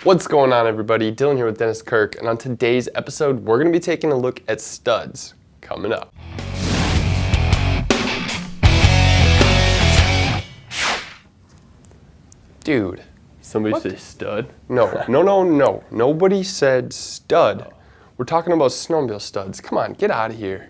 What's going on, everybody? Dylan here with Dennis Kirk, and on today's episode, we're going to be taking a look at studs coming up. Dude. Somebody What? say stud? No. Nobody said stud. We're talking about snowmobile studs. Come on, get out of here.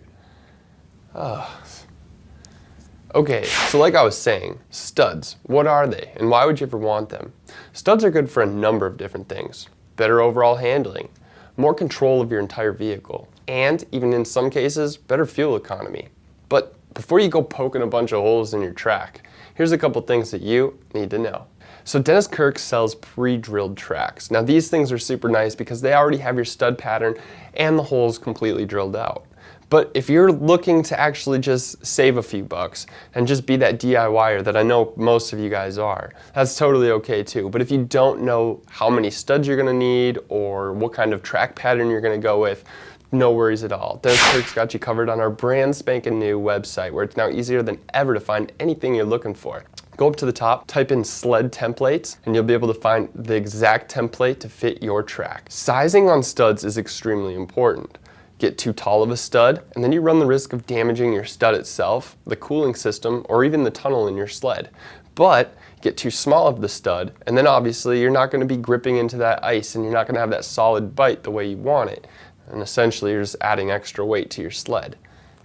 Okay, so like I was saying, studs, what are they and why would you ever want them? Studs are good for a number of different things. Better overall handling, more control of your entire vehicle, and even in some cases, better fuel economy. But before you go poking a bunch of holes in your track, here's a couple things that you need to know. So Dennis Kirk sells pre-drilled tracks. Now these things are super nice because they already have your stud pattern and the holes completely drilled out. But if you're looking to actually just save a few bucks and just be that DIYer that I know most of you guys are, that's totally okay too. But if you don't know how many studs you're gonna need or what kind of track pattern you're gonna go with, no worries at all. Dennis Kirk's got you covered on our brand spanking new website where it's now easier than ever to find anything you're looking for. Go up to the top, type in sled templates, and you'll be able to find the exact template to fit your track. Sizing on studs is extremely important. Get too tall of a stud, and then you run the risk of damaging your stud itself, the cooling system, or even the tunnel in your sled. But get too small of the stud, and then obviously you're not going to be gripping into that ice and you're not going to have that solid bite the way you want it. And essentially you're just adding extra weight to your sled.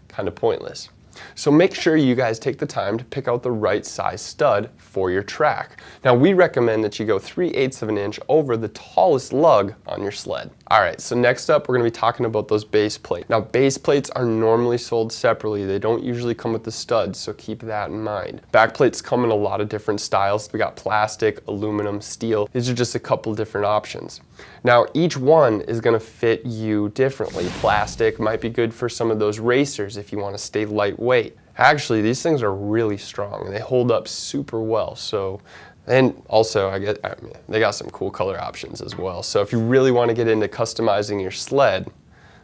Kind of pointless. So make sure you guys take the time to pick out the right size stud for your track. Now we recommend that you go 3/8 of an inch over the tallest lug on your sled. Alright, so next up we're going to be talking about those base plates. Now base plates are normally sold separately. They don't usually come with the studs, so keep that in mind. Back plates come in a lot of different styles. We got plastic, aluminum, steel. These are just a couple different options. Now each one is going to fit you differently. Plastic might be good for some of those racers if you want to stay lightweight. Actually, these things are really strong. They hold up super well. And also, they got some cool color options as well. So if you really want to get into customizing your sled,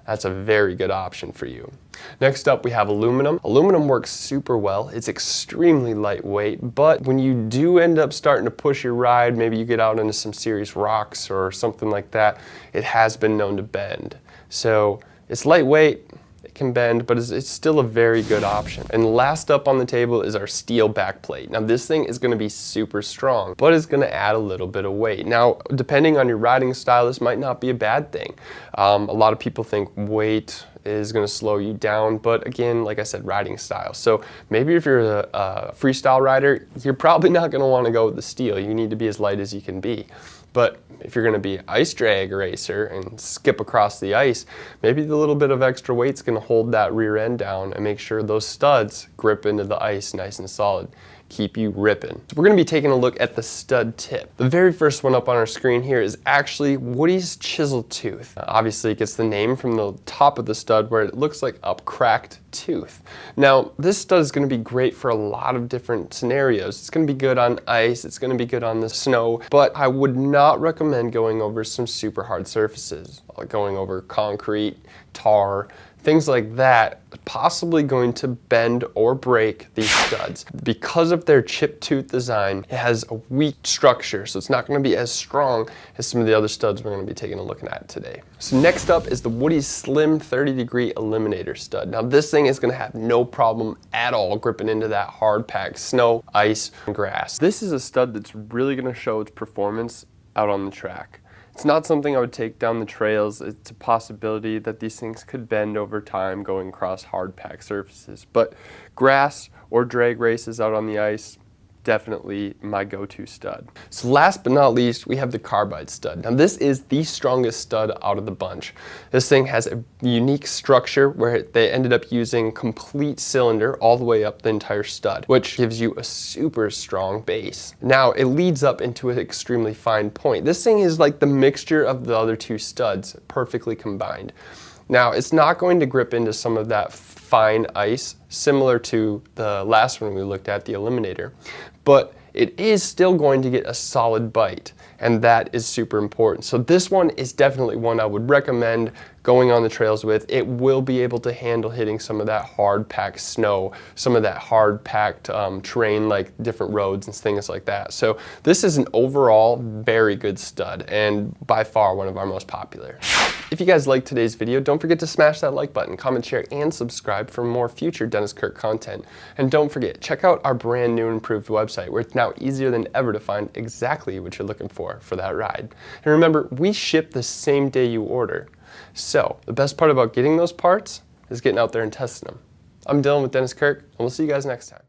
that's a very good option for you. Next up, we have aluminum. Aluminum works super well. It's extremely lightweight, but when you do end up starting to push your ride, maybe you get out into some serious rocks or something like that, it has been known to bend. So it's lightweight. It can bend, but it's still a very good option. And last up on the table is our steel back plate. Now this thing is going to be super strong, but it's going to add a little bit of weight. Now, depending on your riding style, this might not be a bad thing. A lot of people think weight is going to slow you down, but again, like I said, riding style. So maybe if you're a freestyle rider, you're probably not going to want to go with the steel. You need to be as light as you can be. But if you're going to be an ice drag racer and skip across the ice, maybe the little bit of extra weight's going to hold that rear end down and make sure those studs grip into the ice nice and solid. Keep you ripping. So we're going to be taking a look at the stud tip. The very first one up on our screen here is actually Woody's Chisel Tooth. Obviously it gets the name from the top of the stud where it looks like a cracked tooth. Now this stud is going to be great for a lot of different scenarios. It's going to be good on ice, it's going to be good on the snow, but I would not recommend going over some super hard surfaces, like going over concrete, tar, things like that, possibly going to bend or break these studs. Because of their chip tooth design, it has a weak structure, so it's not going to be as strong as some of the other studs we're going to be taking a look at today. So next up is the Woody's Slim 30-degree Eliminator stud. Now this thing is going to have no problem at all gripping into that hard-packed snow, ice, and grass. This is a stud that's really going to show its performance out on the track. It's not something I would take down the trails. It's a possibility that these things could bend over time going across hard packed surfaces. But grass or drag races out on the ice, definitely my go-to stud. So last but not least, we have the carbide stud. Now this is the strongest stud out of the bunch. This thing has a unique structure where they ended up using complete cylinder all the way up the entire stud, which gives you a super strong base. Now it leads up into an extremely fine point. This thing is like the mixture of the other two studs, perfectly combined. Now it's not going to grip into some of that fine ice, similar to the last one we looked at, the Eliminator, but it is still going to get a solid bite, and that is super important. So this one is definitely one I would recommend going on the trails with. It will be able to handle hitting some of that hard packed snow, some of that hard packed terrain like different roads and things like that. So this is an overall very good stud and by far one of our most popular. If you guys liked today's video, don't forget to smash that like button, comment, share, and subscribe for more future Dennis Kirk content. And don't forget, check out our brand new and improved website where it's now easier than ever to find exactly what you're looking for that ride. And remember, we ship the same day you order. So the best part about getting those parts is getting out there and testing them. I'm Dylan with Dennis Kirk, and we'll see you guys next time.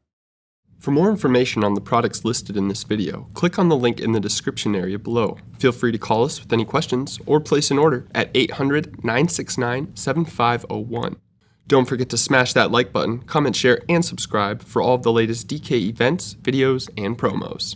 For more information on the products listed in this video, click on the link in the description area below. Feel free to call us with any questions or place an order at 800-969-7501. Don't forget to smash that like button, comment, share, and subscribe for all of the latest DK events, videos, and promos.